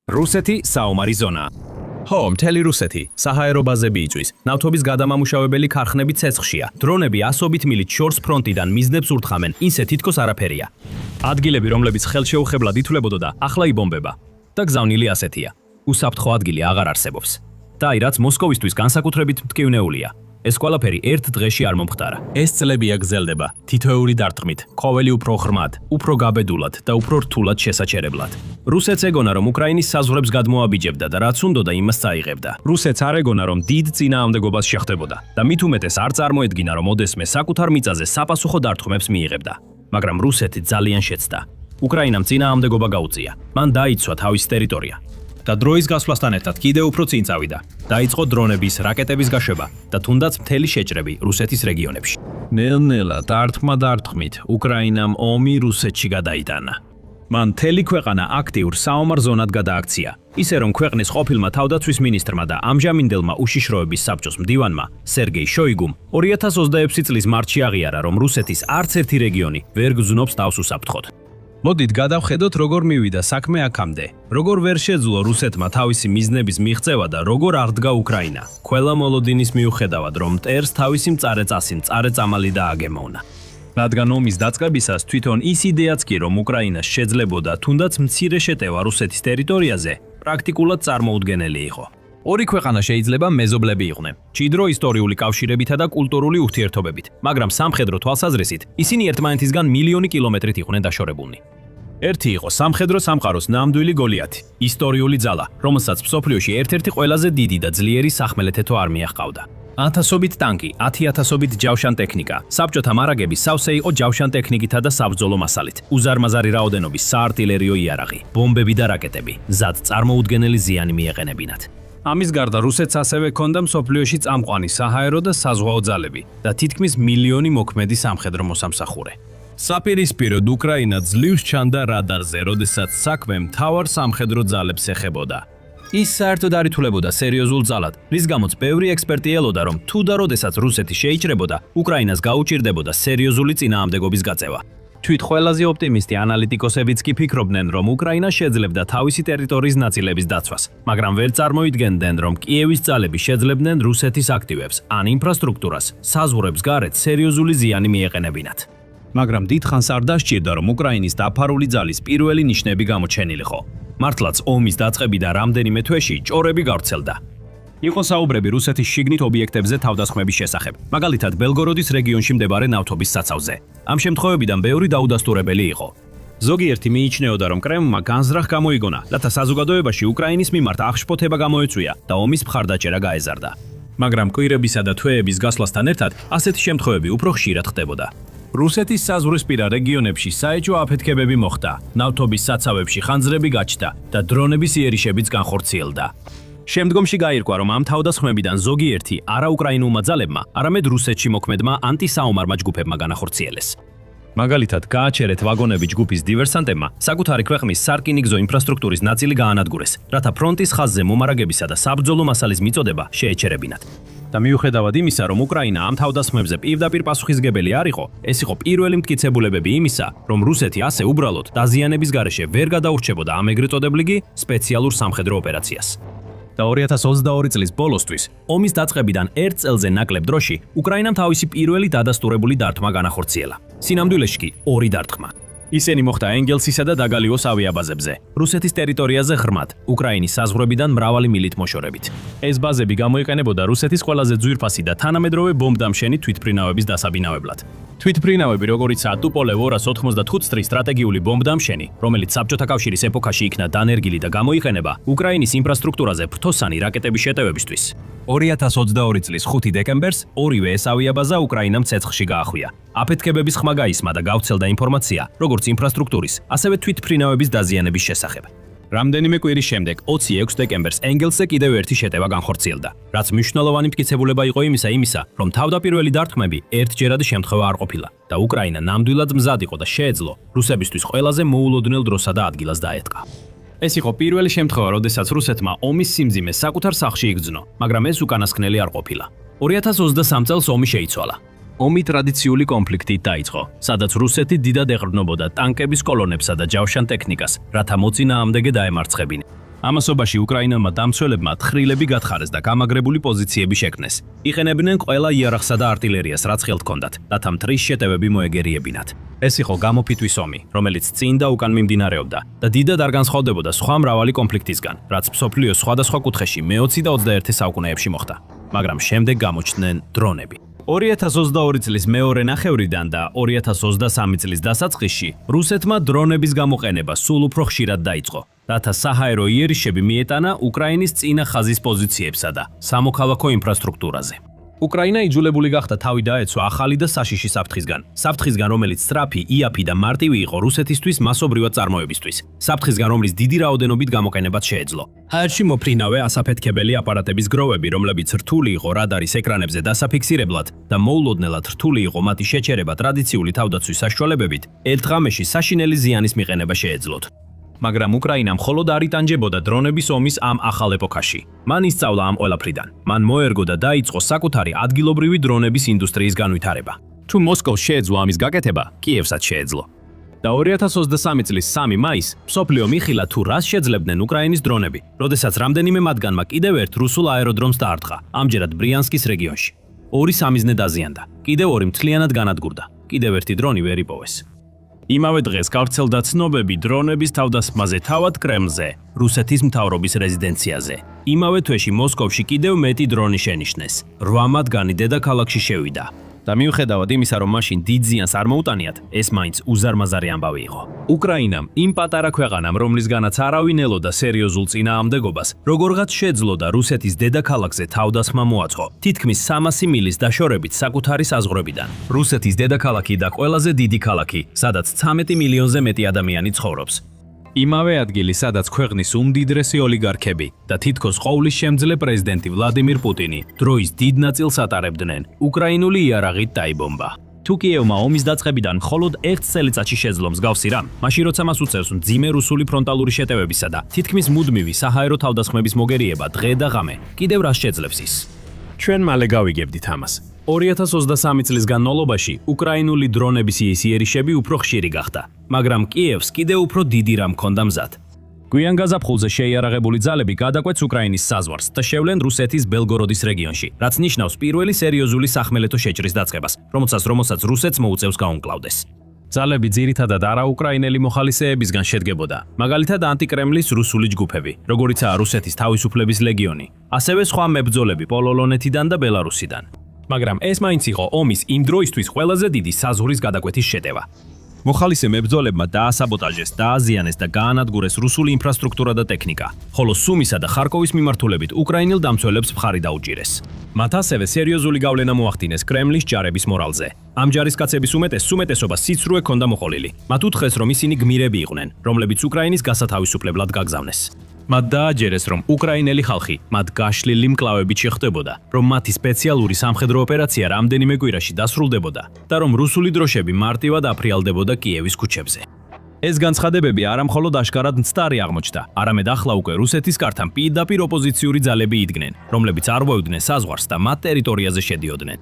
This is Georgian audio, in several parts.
რუსეთი საომარი ზონა. Ho, მთელი რუსეთი, საჰაერო ბაზები იწვის, ნავთობის გადამამუშავებელი ქარხნები ცეცხლშია, დრონები ასობით მილით შორს ფრონტიდან მიზნებს ურთხამენ, ისე თითქოს არაფერია. ადგილები, რომლებიც ხელშეუხებლად ითვლებოდა, ახლა იბომბება. და გზავნილი ასეთია. უსაფრთხო ადგილი აღარ არსებობს. და აი რაც მოსკოვისთვის განსაკუთრებით მტკივნეულია. ეს ყველაფერი ერთ დღეში არ მომხდარა. ეს წლებია გრძელდება, თითოეული დარტყმით, ყოველი უფრო ღრმად, უფრო გაბედულად და უფრო რთულად შესაჩერებლად. რუსეთს ეგონა, რომ უკრაინის საზღვრებს გადმოაბიჯებდა და რაც უნდოდა იმას წაიღებდა. რუსეთს არ ეგონა, რომ დიდ წინააღმდეგობას შეხვდებოდა და მით უმეტეს არ წარმოედგინა, რომ ოდესმე საკუთარ მიწაზე საპასუხო დარტყმებს მიიღებდა. მაგრამ რუსეთი ძალიან შეცდა. უკრაინამ წინააღმდეგობა გაუწია. მან დაიცვა თავისი ტერიტორია. და დროის გასვლასთან ერთად კიდევ უფრო წინ წავიდა. დაიწყო დრონების, რაკეტების გაშვება და თუნდაც მთელი შეჭრები რუსეთის რეგიონებში. ნელ-ნელა დარტყმით, უკრაინამ ომი რუსეთში გადაიტანა. მან მთელი ქვეყანა აქტიურ საომარ ზონად გადააქცია. ისე რომ ქვეყნის ყოფილმა თავდაცვის მინისტრმა და ამჟამინდელმა უშიშროების საბჭოს მდივანმა სერგეი შოიგუმ 2026 წლის მარტში აღიარა, რომ რუსეთის არც ერთი რეგიონი ვერ გრძნობს თავს უსაფრთხოდ. მოდით გადავხედოთ, როგორ მივიდა საქმე აქამდე, როგორ ვერ შეძლო რუსეთმა თავისი მიზნების მიღწევა და როგორ აღდგა უკრაინა. ყველა მოლოდინის მიუხედავად, რომ მტერს თავისი მწარე წამალი დააგემოვნა. რადგან ომის დაწყებისას თვითონ ის იდეაც კი, რომ უკრაინას შეძლებოდა თუნდაც მცირე შეტევა რუსეთის ტერიტორიაზე, პრაქტიკულად წარმოუდგენელი იყო. ორი ქვეყანა შეიძლება მეზობლები იყვნენ, მჭიდრო ისტორიული კავშირებითა და კულტურული ურთიერთობებით, მაგრამ სამხედრო თვალსაზრისით ისინი ერთმანეთისგან მილიონი კილომეტრით იყვნენ დაშორებულნი. ერთი იყო სამხედრო სამყაროს ნამდვილი გოლიათი, ისტორიული ძალა, რომელსაც მსოფლიოში ერთ-ერთი ყველაზე დიდი და ძლიერი სახმელეთო არმია ჰყავდა. 1000-ობით ტანკი, 10,000-ობით ჯავშან ტექნიკა, საბჭოთა მარაგები სავსე იყო ჯავშან ტექნიკითა და საბრძოლო მასალით, უზარმაზარი რაოდენობის საარტილერიო იარაღი, ბომბები და რაკეტები, მზად წარმოუდგენელი ზიანი მიეყენებინათ. ამის გარდა რუსეთს ასევე ჰქონდა მსოფლიოში წამყვანი საჰაერო და საზღვაო ძალები და თითქმის მილიონი მოქმედი სამხედრო მოსამსახურე. საპირისპიროდ უკრაინა ძლივს ჩანდა რადარზე, როდესაც საქმე მთავარ სამხედრო ძალებს ეხებოდა. ის საერთოდ არ ითვლებოდა სერიოზულ ძალად, რის გამოც ბევრი ექსპერტი ელოდა, რომ თუ და როდესაც რუსეთი შეიჭრებოდა, უკრაინას გაუჭირდებოდა სერიოზული წინააღმდეგობის გაწევა. თვით ყველაზე ოპტიმისტი ანალიტიკოსებიც კი ფიქრობდნენ, რომ უკრაინა შეძლებდა თავისი ტერიტორიის ნაწილების დაცვას, მაგრამ ვერ წარმოიდგენდნენ, რომ კიევის ძალები შეძლებდნენ რუსეთის აქტივებს ან ინფრასტრუქტურას, საზღვრებს გარეთ სერიოზული ზიანი მიეყენებინათ. მაგრამ დიდხანს არ დასჭირდა, რომ უკრაინის დაფარული ძალის პირველი ნიშნები გამოჩენილიყო. მართლაც ომის დაწყებიდან რამდენიმე თვეში ჭორები გავრცელდა. იყო საუბრები რუსეთის შიგნით ობიექტებზე თავდასხმების შესახებ, მაგალითად ბელგოროდის რეგიონში მდებარე ნავთობის საცავზე. ამ შემთხვევებიდან ბევრი დაუდასტურებელი იყო. ზოგიერთი მიიჩნეოდა, რომ კრემლმა განზრახ გამოიგონა, რათა საზოგადოებაში უკრაინის მიმართ აღშფოთება გამოეწვია და ომის მხარდაჭერა გაეზარდა. მაგრამ კვირებისა და თვეების გასვლასთან ერთად ასეთი შემთხვევები უფრო ხშირად ხდებოდა. რუსეთის საზღვრისპირა რეგიონებში საეჭვო აფეთქებები მოხდა, ნავთობის საცავებში ხანძრები გაჩნდა და დრონების იერიშებიც განხორციელდა. შემდგომში გაირკვა, რომ ამ თავდასხმებიდან ზოგიერთი არაუკრაინულმა ძალებმა, არამედ რუსეთში მოქმედმა ანტისაომარმა ჯგუფებმა განახორციელეს. მაგალითად, გააჩერეთ ვაგონები ჯგუფის დივერსანტებმა, საკუთარი ქვეყნის სარკინიგზო ინფრასტრუქტურის ნაწილი გაანადგურეს, რათა ფრონტის ხაზზე მომარაგებისა და საბრძოლო მასალის მიწოდება შეეჩერებინათ. და მიუხედავად იმისა, რომ უკრაინა ამ თავდასხმებზე პირდაპირ პასუხისმგებელი არ იყო, ეს იყო პირველი მტკიცებულებები იმისა, რომ რუსეთი ასე უბრალოდ დაზიანების გარეშე ვერ გადაურჩებოდა ამ ეგრეთ წოდებული სპეციალურ სამხედრო ოპერაციას. და 2022 წლის ბოლოსთვის, ომის დაწყებიდან ერთ წელზე ნაკლებ დროში, უკრაინამ თავისი პირველი დადასტურებული დარტყმა განახორციელა. სინამდვილეში კი ორი დარტყმა. ისინი მოხდა ენგელსისა და დაგალიოს ავიაბაზებზე, რუსეთის ტერიტორიაზე ღრმად, უკრაინის საზღვრებიდან მრავალი მილით მოშორებით. ეს ბაზები გამოიყენებოდა რუსეთის ყველაზე ძვირფასი და თანამედროვე ბომბდამშენი თვითმფრინავების დასაბინავებლად. თვითმფრინავები, როგორიცაა ტუპოლევ 295 წრის სტრატეგიული ბომბდამშენი, რომელიც საბჭოთა კავშირის ეპოქაში იქნა დანერგილი და გამოიყენება უკრაინის ინფრასტრუქტურაზე ფრთოსანი რაკეტების შეტევებისთვის. 2022 წლის 5 დეკემბერს ორივე ეს ავიაბაზა უკრაინამ ცეცხლში გაახვია. აფეთქებების ხმა გაისმა და გავრცელდა ინფორმაცია, როგორც ინფრასტრუქტურის, ასევე თვითმფრინავების დაზიანების შესახებ. რამდენიმე კვირის შემდეგ, 26 დეკემბერს ენგელსზე კიდევ ერთი შეტევა განხორციელდა, რაც მნიშვნელოვანი მტკიცებულება იყო იმისა, რომ თავდაპირველი დარტყმები ერთჯერადი შემთხვევა არ ყოფილა და უკრაინა ნამდვილად მზად იყო და შეეძლო რუსებისთვის ყველაზე მოულოდნელ დროსა და ადგილას დაეტყა. ეს იყო პირველი შემთხვევა, როდესაც რუსეთმა ომის სიმძიმე საკუთარ სახლში იგრძნო, მაგრამ ეს უკანასკნელი არ ყოფილა. 2023 წელს ომი შეიცვალა. ომი ტრადიციული კონფლიქტით დაიწყო, სადაც რუსეთი დიდად ეყრდნობოდა ტანკების კოლონებსა და ჯავშან ტექნიკას, რათა მოწინააღმდეგე დაემარცხებინა. ამასობაში უკრაინელმა დამცველებმა თხრილები გათხარეს და გამაგრებული პოზიციები შექმნეს. იყენებდნენ ყველა იარაღსა და არტილერიას, რაც ხელთ ჰქონდათ, რათა მტრის შეტევები მოეგერიებინათ. ეს იყო გამოფიტვის ომი, რომელიც წინ და უკან მიმდინარეობდა და დიდად არ განსხვავდებოდა სხვა მრავალი კონფლიქტისგან, რაც მსოფლიოს სხვადასხვა კუთხეში მე-20 და 21 საუკუნეებში მოხდა. მაგრამ შემდეგ გამოჩნდნენ დრონები. 2022 წლის მეორე ნახევრიდან და 2023 წლის დასაწყისში რუსეთმა დრონების გამოყენება სულ უფრო ხშირად დაიწყო, რათა საჰაერო იერიშები მიეტანა უკრაინის წინა ხაზის პოზიციებსა და სამოქალაქო ინფრასტრუქტურაზე. უკრაინა იძულებული გახდა თავი დაეცვა ახალი და საშიში საფრთხისგან, რომელიც სწრაფი, იაფი და მარტივი იყო რუსეთისთვის მასობრივად წარმოებისთვის. საფრთხისგან, რომლის დიდი რაოდენობით გამოყენებაც შეეძლო. აერში მოფრინავე ასაფეთქებელი აპარატების გროვები, რომლებიც რთული იყო რადარის ეკრანებზე დასაფიქსირებლად და მოულოდნელად რთული იყო მათი შეჩერება ტრადიციული თავდაცვის საშუალებებით, ერთ ღამეში საშინელი ზიანის მიყენება შეეძლოთ. მაგრამ უკრაინამ მხოლოდ არ იტანჯებოდა დრონების ომის ამ ახალ ეპოქაში. მან ისწავლა ამ ყველაფრიდან. მან მოერგო და დაიწყო საკუთარი ადგილობრივი დრონების ინდუსტრიის განვითარება. თუ მოსკოვს შეეძლო ამის გაკეთება, კიევსაც შეეძლო. და 2023 წლის 3 მაისს მსოფლიო მიხილა თუ რას შეძლებდნენ უკრაინის დრონები, როდესაც რამდენიმე მათგანმა კიდევ ერთ რუსულ აეროდრომს დაარტყა, ამჯერად ბრიანსკის რეგიონში. 2 სამიზნე დაზიანდა, კიდევ 2 მთლიანად განადგურდა, კიდევ ერთი დრონი ვერ იპოვეს. იმავე დღეს გავრცელდა ცნობები დრონების თავდასხმაზე თავად კრემლზე, რუსეთის მთავრობის რეზიდენციაზე. იმავე თვეში მოსკოვში კიდევ მეტი დრონი შენიშნეს. 8 მათგანი დედაქალაქში შევიდა. და მიუხედავად იმისა, რომ მაშინ დიდ ზიანს არ მოუტანიათ, ეს მაინც უზარმაზარი ამბავი იყო. უკრაინამ, იმ პატარა ქვეყანამ, რომლისგანაც არავინ ელოდა სერიოზულ წინააღმდეგობას, როგორღაც შეძლოდა რუსეთის დედაქალაქზე თავდასხმა მოაწყო, თითქმის 300 მილის დაშორებით საკუთარი საზღვრებიდან. რუსეთის დედაქალაქი და ყველაზე დიდი ქალაქი, სადაც 13 მილიონზე მეტი ადამიანი ცხოვრობს. იმავე ადგილი, სადაც ქვეყნის უმდიდრესი ოლიგარქები და თითქოს ყოვლის შემძლე პრეზიდენტი ვლადიმირ პუტინი დროის დიდ ნაწილს ატარებდნენ, უკრაინული იარაღით დაიბომბა. თუ კიევმა ომის დაწყებიდან მხოლოდ 1 წელიწადში შეძლო მსგავსი რამ, მაშინ როცა მას უწევს მძიმე რუსული ფრონტალური შეტევებისა და თითქმის მუდმივი საჰაერო თავდასხმების მოგერიება დღე და ღამე, კიდევ რას შეძლებს ის? ჩვენ მალე გავიგებდით ამას. 2023 წლის განმავლობაში უკრაინული დრონების იერიშები უფრო ხშირი გახდა, მაგრამ კიევს კიდევ უფრო დიდი რამ ჰქონდა მზად. გვიან გაზაფხულზე შეიარაღებული ძალები გადაკვეთს უკრაინის საზღვარს და შევლენ რუსეთის ბელგოროდის რეგიონში, რაც ნიშნავს პირველი სერიოზული სახმელეთო შეჭრის დაწყებას, რომელსაც რუსეთს მოუწევს გაუმკლავდეს. ძალები ძირითადად არაუკრაინელი მოხალისეებისგან შედგებოდა, მაგალითად ანტიკრემლის რუსული ჯგუფები, როგორიცაა რუსეთის თავისუფლების ლეგიონი, ასევე სხვა მებრძოლები პოლონეთიდან და ბელარუსიდან. მაგრამ ეს მაინც იყო ომის იმ დროისთვის ყველაზე დიდი საზღვრის გადაკვეთის შეტევა. მოხალისე მებრძოლებმა დაასაბოტაჟეს, დააზიანეს და გაანადგურეს რუსული ინფრასტრუქტურა და ტექნიკა, ხოლო სუმისა და ხარკოვის მიმართულებით უკრაინელ დამცველებს მხარი დაუჭირეს. მათ ასევე სერიოზული გავლენა მოახდინეს კრემლის ჯარების მორალზე. ამ ჯარისკაცების უმეტესობა სიცრუე ჰქონდა მოყოლილი. მათ უთხრეს, რომ ისინი გმირები იყვნენ, რომლებიც უკრაინის გასათავისუფლებლად გაგზავნეს. მათ დააჯერეს, რომ უკრაინელი ხალხი მათ გაშლილი მკლავებით შეხვდებოდა, რომ მათი სპეციალური სამხედრო ოპერაცია რამდენიმე კვირაში დასრულდებოდა და რომ რუსული დროშები მარტივად აფრიალდებოდა კიევის ქუჩებზე. ეს განცხადებები არამხოლოდ აშკარად მცდარი აღმოჩნდა, არამედ ახლა უკვე რუსეთის კართან პირდაპირ ოპოზიციური ძალები იდგნენ, რომლებიც არღვევდნენ საზღვარს და მათ ტერიტორიაზე შედიოდნენ.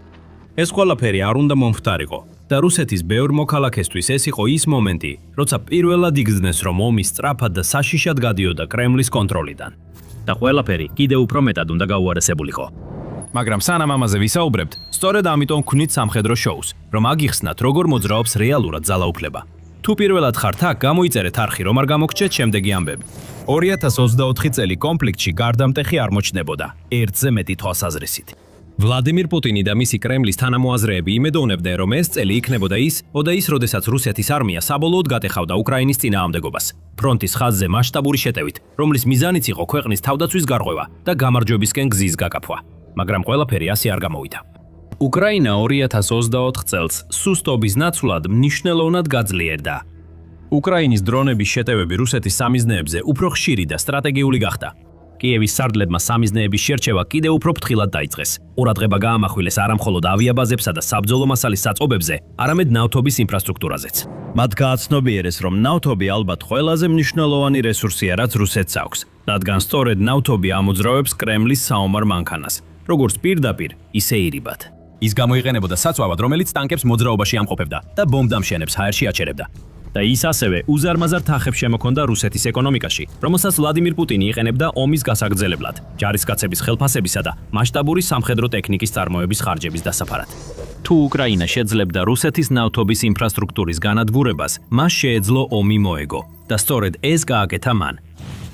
ეს ყველაფერი არ უნდა მომხდარიყო და რუსეთის ბევრ მოქალაქესთვის ეს იყო ის მომენტი, როცა პირველად იგრძნეს, რომ ომი სწრაფად და საშიშად გადიოდა კრემლის კონტროლიდან. და ყველაფერი კიდევ უფრო მეტად უნდა გაუარესებულიყო. მაგრამ სანამ ამაზე ვისაუბრებთ, სწორედ ამიტომ ვქვნით სამხედრო შოუს, რომ აგიხსნათ, როგორ მოძრაობს რეალურად ძალაუფლება. თუ პირველად ხართ აქ, გამოიწერეთ არხი, რომ არ გამოგჩეთ შემდეგი ამბები. 2024 წელი კონფლიქტში გარდამტეხი არ მოჩნდებოდა, ერთზე მეტი თვალსაზრისით. ვლადიმირ პუტინი და მისი კრემლის თანამოაზრეები იმედოვნებდნენ, რომ ეს წელი იქნებოდა ის, როდესაც რუსეთის არმია საბოლოოდ გატეხავდა უკრაინის წინააღმდეგობას, ფრონტის ხაზზე მასშტაბური შეტევით, რომლის მიზანიც იყო ქვეყნის თავდაცვის გარღვევა და გამარჯვებისკენ გზის გაკაფვა. მაგრამ ყველაფერი ასე არ გამოვიდა. უკრაინა 2024 წელს სუსტობის ნაცვლად მნიშვნელოვნად გაძლიერდა. უკრაინის დრონების შეტევები რუსეთის სამიზნეებზე უფრო ხშირი და სტრატეგიული გახდა. კიევის სარდლებმა სამიზნეების შერჩევა კიდევ უფრო ფრთხილად დაიწყეს. ყურადღება გაამახვილეს არამხოლოდ ავიაბაზებსა და საბრძოლო მასალის საწყობებზე, არამედ ნავთობის ინფრასტრუქტურაზეც. მათ გააცნობიერეს, რომ ნავთობი ალბათ ყველაზე მნიშვნელოვანი რესურსია, რაც რუსეთს აქვს, რადგან სწორედ ნავთობი ამოძრავებს კრემლის საომარ მანქანას, როგორც პირდაპირ, ისე ირიბად. ის გამოიყენებოდა საწვავად, რომელიც ტანკებს მოძრაობაში ამყოფებდა და ბომბდამშენებს ჰაერში აჩერებდა. და ის ასევე უზარმაზარ თანხებს შემოქონდა რუსეთის ეკონომიკაში, რომელსაც ვლადიმირ პუტინი იყენებდა ომის გასაგრძელებლად, ჯარისკაცების ხელფასებისა და მასშტაბური სამხედრო ტექნიკის წარმოების ხარჯების დასაფარად. თუ უკრაინა შეძლებდა რუსეთის ნავთობის ინფრასტრუქტურის განადგურებას, მას შეეძლო ომი მოეგო და სწორედ ეს გააკეთა მან.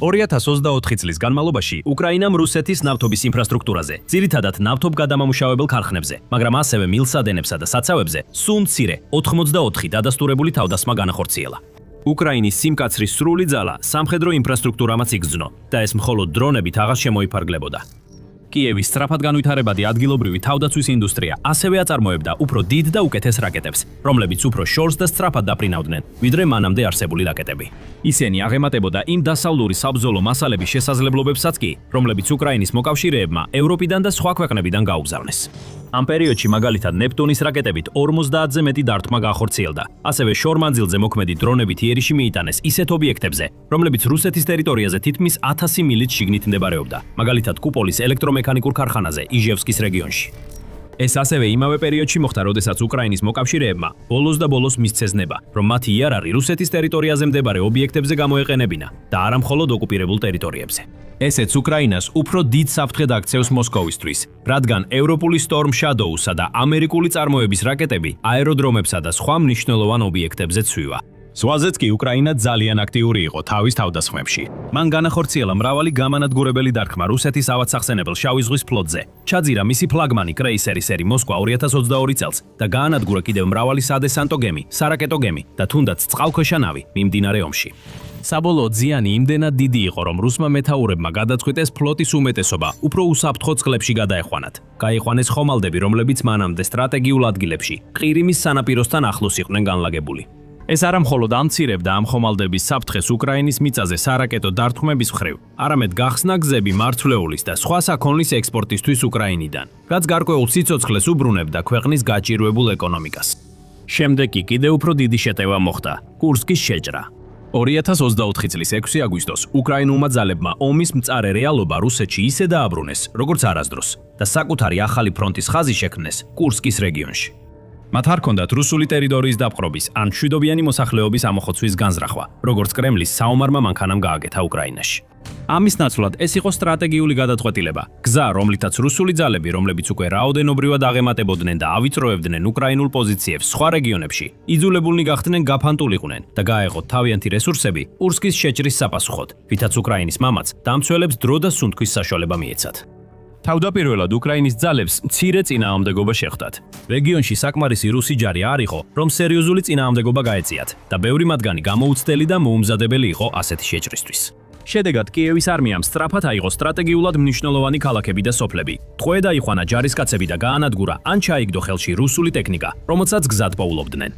2024 წლის განმავლობაში უკრაინამ რუსეთის ნავთობის ინფრასტრუქტურაზე, ძირითადად ნავთობგადამამუშავებელ ქარხნებზე, მაგრამ ასევე მილსადენებსა და საცავებზე, სულ მცირე 84 დადასტურებული თავდასხმა განახორციელა. უკრაინის სიმკაცრის სრული ძალა სამხედრო ინფრასტრუქტურამაც იგრძნო და ეს მხოლოდ დრონებით აღარ შემოიფარგლებოდა. კიევის სწრაფად განვითარებადი ადგილობრივი თავდაცვის ინდუსტრია ასევე აწარმოებდა უფრო დიდ და უკეთეს რაკეტებს, რომლებიც უფრო შორს და სწრაფად დაფრინავდნენ, ვიდრე მანამდე არსებული რაკეტები. ისინი აღემატებოდა იმ დასავლური საბრძოლო მასალების შესაძლებლობებსაც კი, რომლებიც უკრაინის მოკავშირეებმა ევროპიდან და სხვა ქვეყნებიდან გაუგზავნეს. ამ პერიოდში მაგალითად ნეპტუნის რაკეტებით 50-ზე მეტი დარტყმა გაახორციელდა. ასევე შორმანძილზე მოქმედი დრონებით იერიში მიიტანეს ისეთ ობიექტებზე, რომლებიც რუსეთის ტერიტორიაზე თითქმის 1000 მილით შიგნით მდებარეობდა. მაგალითად კუპოლის ელექტრომექანიკურ ქარხანაზე იჟევსკის რეგიონში. ეს ასევე იმავე პერიოდში მოხდა, როდესაც უკრაინის მოკავშირეებმა ბოლოს და ბოლოს მისცეს ნება, რომ მათი იარაღი რუსეთის ტერიტორიაზე მდებარე ობიექტებზე გამოეყენებინა და არა მხოლოდ ოკუპირებულ ტერიტორიებზე. ესეც უკრაინას უფრო დიდ საფრთხედ აქცევს მოსკოვისთვის, რადგან ევროპული Storm Shadow-სა და ამერიკული წარმოების რაკეტები აეროდრომებსა და სხვა მნიშვნელოვან ობიექტებზე ცვივა. ზღვაზეც კი უკრაინა ძალიან აქტიური იყო თავის თავდასხმებში. მან განახორციელა მრავალი გამანადგურებელი დარტყმა რუსეთის ავადსახსენებელ შავი ზღვის ფლოტზე. ჩაძირა მისი ფლაგმანი კრეისერი სერი მოსკვა 2022 წელს და გაანადგურა კიდევ მრავალი სადესანტო გემი, სარაკეტო გემი და თუნდაც წყალქვეშა ნავი მიმდინარე ომში. საბოლოოდ ზიანი იმდენად დიდი იყო, რომ რუსმა მეთაურებმა გადაწყვიტეს ფლოტის უმეტესობა უფრო უსაფრთხო წყლებში გადაეხვანათ. გაიყვანეს ხომალდები, რომლებიც მანამდე სტრატეგიულ ადგილებში, ყირიმის სანაპიროსთან ახლოს იყვნენ განლაგებული. ეს არა მხოლოდ ამცირებდა ამ ხომალდების საფრთხეს უკრაინის მიწაზე სარაკეტო დარტყმების მხრივ, არამედ გახსნა გზები მარცვლეულის და სხვა საქონლის ექსპორტისთვის უკრაინიდან, რაც გარკვეულ სიცოცხლეს უბრუნებდა ქვეყნის გაჭირვებულ ეკონომიკას. შემდეგ კი კიდევ უფრო დიდი შეტევა მოხდა, კურსკის შეჭრა. 2024 წლის 6 აგვისტოს უკრაინულმა ძალებმა ომის მწარე რეალობა რუსეთში ისე დააბრუნეს, როგორც არასდროს და საკუთარი ახალი ფრონტის ხაზი შექმნეს კურსკის რეგიონში. მათ არ ჰქონდათ რუსული ტერიტორიის დაპყრობის ან მშვიდობიანი მოსახლეობის ამოხოცვის განზრახვა, როგორც კრემლის საომარმა მანქანამ გააკეთა უკრაინაში. ამის ნაცვლად ეს იყო სტრატეგიული გადაწყვეტილება, გზა, რომლითაც რუსული ძალები, რომლებიც უკვე რაოდენობრივად აღემატებოდნენ და ავიწროებდნენ უკრაინულ პოზიციებს სხვა რეგიონებში, იძულებულნი გახდნენ გაფანტულიყვნენ და გაეღოთ თავიანთი რესურსები კურსკის შეჭრის საპასუხოდ, რითაც უკრაინის მამაც დამცველებს დრო და სუნთქვის საშუალება მიეცათ. თავდაპირველად უკრაინის ძალებს მცირე წინააღმდეგობა შეხვდათ. რეგიონში საკმარისი რუსი ჯარი არ იყო, რომ სერიოზული წინააღმდეგობა გაეწიათ და ბევრი მათგანი გამოუცდელი და მოუმზადებელი იყო ასეთი შეჭრისთვის. შედეგად კიევის არმიამ სწრაფად აიღო სტრატეგიულად მნიშვნელოვანი ქალაქები და სოფლები. ტყვე დაიყვანა ჯარისკაცები და გაანადგურა ან ჩაიგდო ხელში რუსული ტექნიკა, რომელსაც გზად პოულობდნენ.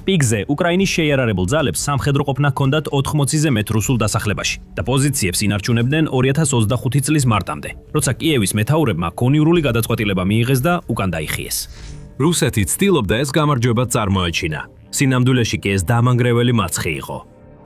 პიკზე უკრაინის შეიარარებულ ძალებს სამხედრო ყოფნა ჰქონდათ 80-ზე მეტ რუსულ დასახლებაში და პოზიციებს ინარჩუნებდნენ 2025 წლის მარტამდე, როცა კიევის მეთაურებმა კონიურული გადაწყვეტილება მიიღეს და უკან დაიხიეს. რუსეთი ცდილობდა ეს გამარჯვება წარმოეჩინა. სინამდვილეში კი ეს დამანგრეველი მაცხი იყო.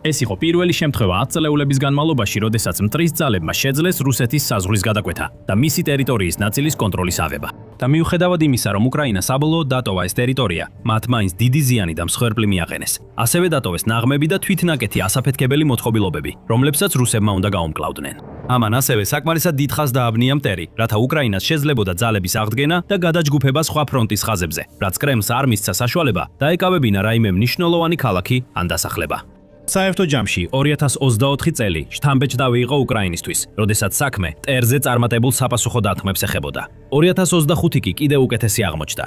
ეს იყო პირველი შემთხვევა 10 წლეულების განმავლობაში, როდესაც მტრის ძალებმა შეძლეს რუსეთის საზღვრის გადაკვეთა და მისი ტერიტორიის ნაწილის კონტროლის აღება. და მიუხედავად იმისა, რომ უკრაინა საბოლოოდ დატოვა ეს ტერიტორია, მათ მაინც დიდი ზიანი და მსხვერპლი მიაყენეს. ასევე დატოვეს ნაღმები და თვითნაკეთი ასაფეთქებელი მოწყობილობები, რომლებსაც რუსებმა უნდა გაუმკლავდნენ. ამან ასევე საკმარისად დიდ ხაზს დააბნია მტერი, რათა უკრაინას შეძლებოდა ძალების აღდგენა და გადაჯგუფება სხვა ფრონტის ხაზებზე, რაც კრემლს არ მისცა საშუალება დაეკავებინა რაიმე მნიშვნელოვანი ქალაქი ან დასახლება. საერთო ჯამში 2024 წელი შთამბეჭდავი იყო უკრაინისთვის, როდესაც საქმე მტერზე წარმატებულ საპასუხო დარტყმებს ეხებოდა. 2025 კი კიდევ უკეთესი აღმოჩნდა.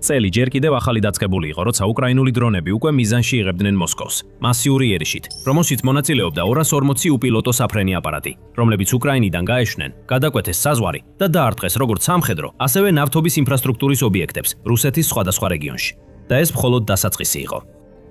წელი ჯერ კიდევ ახალი დაწყებული იყო, როცა უკრაინული დრონები უკვე მიზანში იღებდნენ მოსკოვს, მასიური იერიშით, რომელშიც მონაწილეობდა 240 უპილოტო საფრენი აპარატი, რომლებიც უკრაინიდან გაეშვნენ, გადაკვეთეს საზღვარი და დაარტყეს როგორც სამხედრო, ასევე ნავთობის ინფრასტრუქტურის ობიექტებს რუსეთის სხვადასხვა რეგიონში. და ეს მხოლოდ დასაწყისი იყო.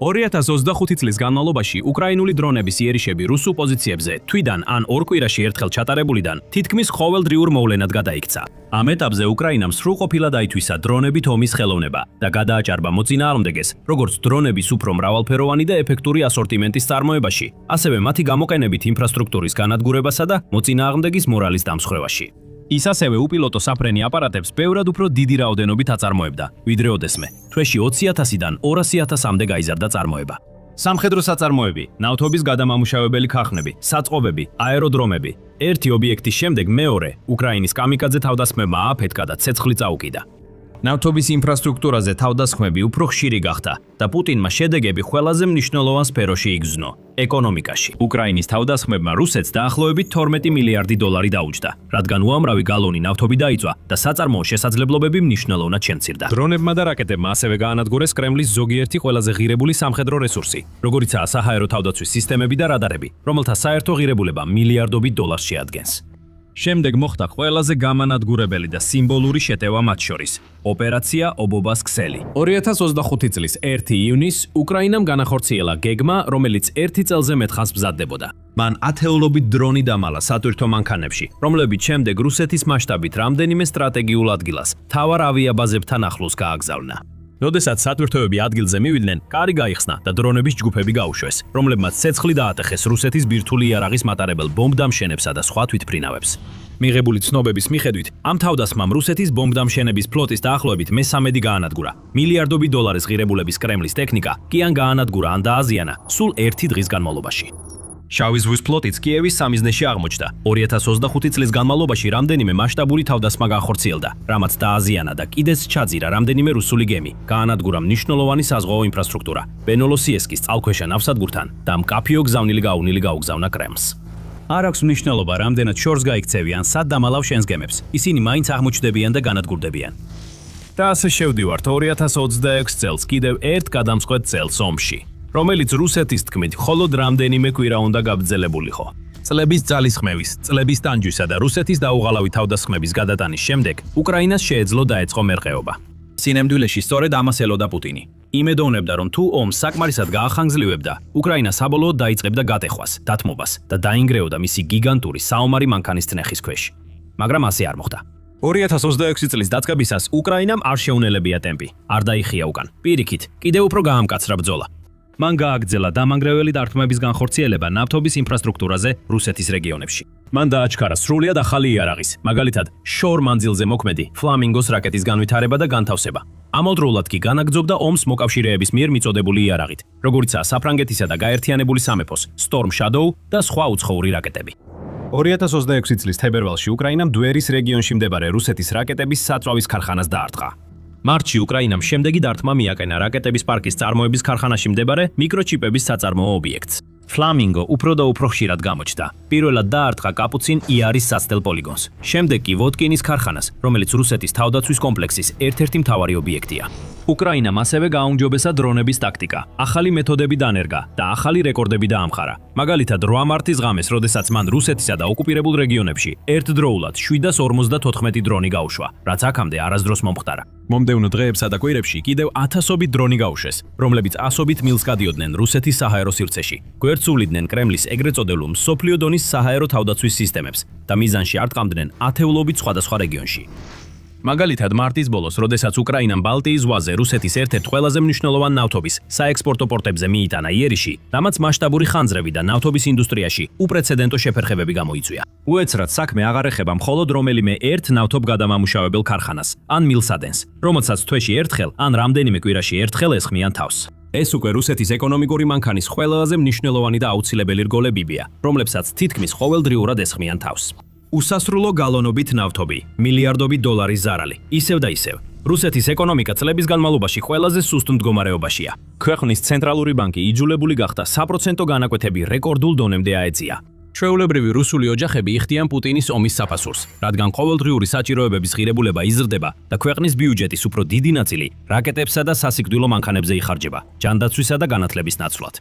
2025 წლის განმავლობაში უკრაინული დრონების იერიშები რუსულ პოზიციებზე თვიდან ან ორ კვირაში ერთხელ ჩატარებულიდან თითქმის ყოველდღიურ მოვლენად გადაიქცა. ამ ეტაპზე უკრაინამ სრულყოფილად აითვისა დრონებით ომის ხელოვნება და გადააჭარბა მოწინააღმდეგეს, როგორც დრონების უფრო მრავალფეროვანი და ეფექტური ასორტიმენტის წარმოებაში, ასევე მათი გამოყენებით ინფრასტრუქტურის განადგურებასა და მოწინააღმდეგის მორალის დამსხვრევაში. ის ასევე უპილოტო საფრენი აპარატებს ბევრად უფრო დიდი რაოდენობით აწარმოებდა, ვიდრე ოდესმე. თვეში 20,000-დან 200,000-მდე გაიზარდა წარმოება. სამხედრო საწარმოები, ნავთობის გადამამუშავებელი ქარხნები, საწყობები, აეროდრომები. ერთი ობიექტის შემდეგ მეორე უკრაინის კამიკაძე თავდასხმებმა ააფეთქა და ცეცხლი წაუკიდა. ნავთობის ინფრასტრუქტურაზე თავდასხმები უფრო ხშირი გახდა და პუტინმა შედეგები ყველაზე მნიშვნელოვან სფეროში იგრძნო ეკონომიკაში. უკრაინის თავდასხმებმა რუსეთს დაახლოებით 12 მილიარდი დოლარი დაუჯდა, რადგან უამრავი გალონი ნავთობი დაიწვა და საწარმოო შესაძლებლობები მნიშვნელოვნად შემცირდა. დრონებმა და რაკეტებმა ასევე გაანადგურეს კრემლის ზოგიერთი ყველაზე ღირებული სამხედრო რესურსი, როგორიცაა საჰაერო თავდაცვის სისტემები და რადარები, რომელთა საერთო ღირებულება მილიარდობით დოლარს შეადგენს. შემდეგ მოხდა ყველაზე გამანადგურებელი და სიმბოლური შეტევა მათ შორის ოპერაცია ობობას ქსელი. 2025 წლის 1 ივნისს უკრაინამ განახორციელა გეგმა, რომელიც 1 წელზე მეტხანს მზადდებოდა. მან ათეულობით დრონი დამალა სატვირთო მანქანებში, რომლებიც შემდეგ რუსეთის მასშტაბით რამდენიმე სტრატეგიულ ადგილას, მთავარ ავიაბაზებთან ახლოს გააგზავნა. როდესაც სატვირთოები ადგილზე მივიდნენ, კარი გაიხსნა და დრონების ჯგუფები გაუშვეს, რომლებმაც ცეცხლი დაატეხეს რუსეთის ბირთვული იარაღის მატარებელ ბომბდამშენებსა და სხვა თვითმფრინავებს. მიღებული ცნობების მიხედვით, ამ თავდასხმამ რუსეთის ბომბდამშენების ფლოტის დაახლოებით მე-13 გაანადგურა. მილიარდობით დოლარის ღირებულების კრემლის ტექნიკა კი ან გაანადგურა, ან დააზიანა სულ 1 დღის განმავლობაში. შავი ზღვის ფლოტიც კიევის სამიზნეში აღმოჩნდა. 2025 წლის განმავლობაში რამდენიმე მასშტაბური თავდასხმა განხორციელდა, რამაც დააზიანა და კიდეც ჩაძირა რამდენიმე რუსული გემი, გაანადგურა მნიშვნელოვანი საზღვაო ინფრასტრუქტურა, ბენოლოსიესკის წყალქვეშა ნავსადგურთან და მკაფიო გზავნილი გაუნილი გაუგზავნა კრემლს. არ აქვს მნიშვნელობა, რამდენად შორს გაიქცევიან, სად დამალავ შენს გემებს. ისინი მაინც აღმოჩნდებიან და განადგურდებიან. და ასე შევდივართ 2026 წელს კიდევ ერთ გადამწყვეტ წელს ომში, რომელიც რუსეთის თქმით მხოლოდ რამდენიმე კვირა უნდა გაგრძელებულიყო. წლების ძალისხმევის, წლების ტანჯვისა და რუსეთის დაუღალავი თავდასხმების გადატანის შემდეგ უკრაინას შეეძლო დაეწყო მერყეობა. სინამდვილეში სწორედ ამას ელოდა პუტინი. იმედოვნებდა, რომ თუ ომს საკმარისად გაახანგრძლივებდა, უკრაინა საბოლოოდ დაიწყებდა გატეხვას, დათმობას და დაინგრეოდა მისი გიგანტური საომარი მანქანის წნეხის ქვეშ. მაგრამ ასე არ მოხდა. 2026 წლის დაწყებისას უკრაინამ არ შეუნელებია ტემპი, არ დაიხია უკან. პირიქით, კიდევ უფრო გაამკაცრა ბრძოლა. მან გააგრძელა დამანგრეველი დარტყმების განხორციელება ნავთობის ინფრასტრუქტურაზე რუსეთის რეგიონებში. მან დააჩქარა სრულიად ახალი იარაღის, მაგალითად, შორ მანძილზე მოქმედი ფლამინგოს რაკეტის განვითარება და განთავსება. ამავდროულად კი განაგრძობდა ომს მოკავშირეების მიერ მიწოდებული იარაღით, როგორიცაა საფრანგეთისა და გაერთიანებული სამეფოს Storm Shadow და სხვა უცხოური რაკეტები. 2026 წლის თებერვალში უკრაინამ დვერის რეგიონში მდებარე რუსეთის რაკეტების საწვავის ქარხანას დაარტყა. მარტში უკრაინამ შემდეგი დარტყმა მიაყენა რაკეტების პარკის წარმოების ქარხანაში მდებარე მიკროჩიპების საწარმოო ობიექტს. ფლამინგო უფრო და უფრო ხშირად გამოჩნდა. პირველად დაარტყა კაპუცინ იარის საცდელ პოლიგონს. შემდეგ კი ვოდკინის ქარხანას, რომელიც რუსეთის თავდაცვის კომპლექსის ერთ-ერთი მთავარი ობიექტია. უკრაინამ ასევე გააუმჯობესა დრონების ტაქტიკა, ახალი მეთოდები დანერგა და ახალი რეკორდები დაამხარა. მაგალითად, 8 მარტის ღამეს, როდესაც მან რუსეთისა და ოკუპირებულ რეგიონებში ერთდროულად 754 დრონი გაუშვა, რაც აქამდე არასდროს მომხდარა. მომდევნო დღეებსა და კვირებში კიდევ 1000-ობით დრონი გაუშვეს, რომლებიც 100-ობით მილს გადიოდნენ რუსეთის საჰაერო სივრცეში. გვერდსულიდნენ კრემლის ეგრეთ წოდებულ მსოფლიო დონის საჰაერო თავდაცვის სისტემებს და მიზანში არტყამდნენ ათეულობით სხვადასხვა რეგიონში. მაგალითად, მარტის ბოლოს, როდესაც უკრაინამ ბალტიის ზღვაზე რუსეთის ერთ-ერთ ყველაზე მნიშვნელოვან ნავთობის საექსპორტო პორტებზე მიიტანა იერიში, რამაც მასშტაბური ხანძრები და ნავთობის ინდუსტრიაში უპრეცედენტო შეფერხებები გამოიწვია. უეცრად საქმე აღარ ეხება მხოლოდ რომელიმე ერთ ნავთობ გადამამუშავებელ ქარხანას, ან მილსადენს, რომელსაც თვეში ერთხელ, ან რამდენიმე კვირაში ერთხელ ესხმიან თავს. ეს უკვე რუსეთის ეკონომიკური მანქანის ყველაზე მნიშვნელოვანი და აუცილებელი რგოლებებია, რომლებსაც თითქმის ყოველდღიურად ესხმიან თავს. უსასრულო გალონობით ნავთობი, მილიარდობით დოლარის ზარალი, ისევ და ისევ. რუსეთის ეკონომიკა წლების განმავლობაში ყველაზე სუსტ მდგომარეობაშია. ქვეყნის ცენტრალური ბანკი იძულებული გახდა საპროცენტო განაკვეთები რეკორდულ დონემდე აეწია. ჩვეულებრივი რუსული ოჯახები იხდიან პუტინის ომის საფასურს, რადგან ყოველდღიური საჭიროებების ღირებულება იზრდება და ქვეყნის ბიუჯეტის უფრო დიდი ნაწილი რაკეტებსა და სასიკვდილო მანქანებზე იხარჯება, ჯანდაცვისა და განათლების ნაცვლად.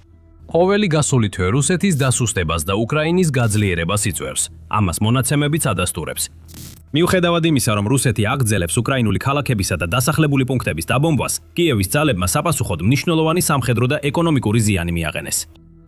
ყოველი გასული თვე რუსეთის დასუსტებას და უკრაინის გაძლიერებას იწვევს. ამას მონაცემებიც ადასტურებს. მიუხედავად იმისა, რომ რუსეთი აგრძელებს უკრაინული ქალაქებისა და დასახლებული პუნქტების დაბომბვას, კიევის ძალებმა საპასუხოდ მნიშვნელოვანი სამხედრო და ეკონომიკური ზიანი მიაყენეს.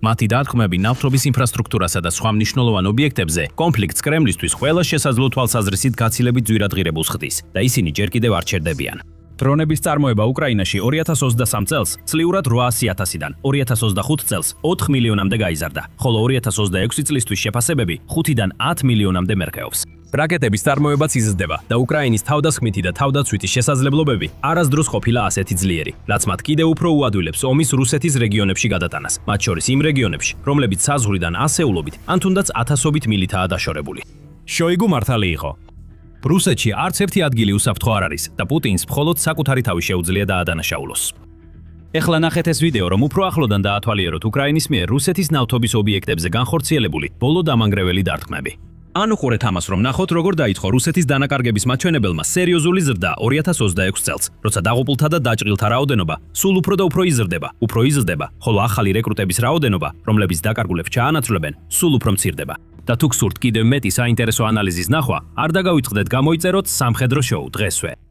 მათი დარტყმები ნავთობის ინფრასტრუქტურასა და სხვა მნიშვნელოვან ობიექტებზე კონფლიქტს კრემლისთვის ყველა შესაძლო თვალსაზრისით გაცილებით ძვირადღირებულს ხდის და ისინი ჯერ კიდევ არ ჩერდებიან. დრონების წარმოება უკრაინაში 2023 წელს წლიურად 800.000-დან 2025 წელს 4 მილიონამდე გაიზარდა, ხოლო 2026 წლისთვის შეფასებები 5-დან 10 მილიონამდე მერყეობს. რაკეტების წარმოებაც იზრდება და უკრაინის თავდასხმითი და თავდაცვითი შესაძლებლობები არასდროს ყოფილა ასეთი ძლიერი, რაც მათ კიდევ უფრო უადვილებს ომის რუსეთის რეგიონებში გადატანას, მათ შორის იმ რეგიონებში, რომლებიც საზღვრიდან ასეულობით ან თუნდაც ათასობით მილითაა დაშორებული. შოიგუ მართალი იყო. რუსეთში არც ერთი ადგილი უსაფრთხო არ არის და პუტინს მხოლოდ საკუთარი თავი შეუძლია დაადანაშაულოს. ეხლა ნახეთ ეს ვიდეო, რომ უფრო ახლოდან დაათვალიეროთ უკრაინის მიერ რუსეთის ნავთობის ობიექტებზე განხორციელებული ბოლო დამანგრეველი დარტყმები. ან უყურეთ ამას, რომ ნახოთ, როგორ დაიწყო რუსეთის დანაკარგების მაჩვენებელმა სერიოზული ზრდა 2026 წელს, როცა დაღუპულთა და დაჭრილთა რაოდენობა სულ უფრო და უფრო იზრდება, ხოლო ახალი რეკრუტების რაოდენობა, რომლებიც დაკარგულებს ჩაანაცვლებენ, სულ უფრო მცირდება. და თუ გსურთ კიდევ მეტი საინტერესო ანალიზის ნახვა, არ დაგავიწყდეთ გამოიწეროთ სამხედრო შოუ დღესვე.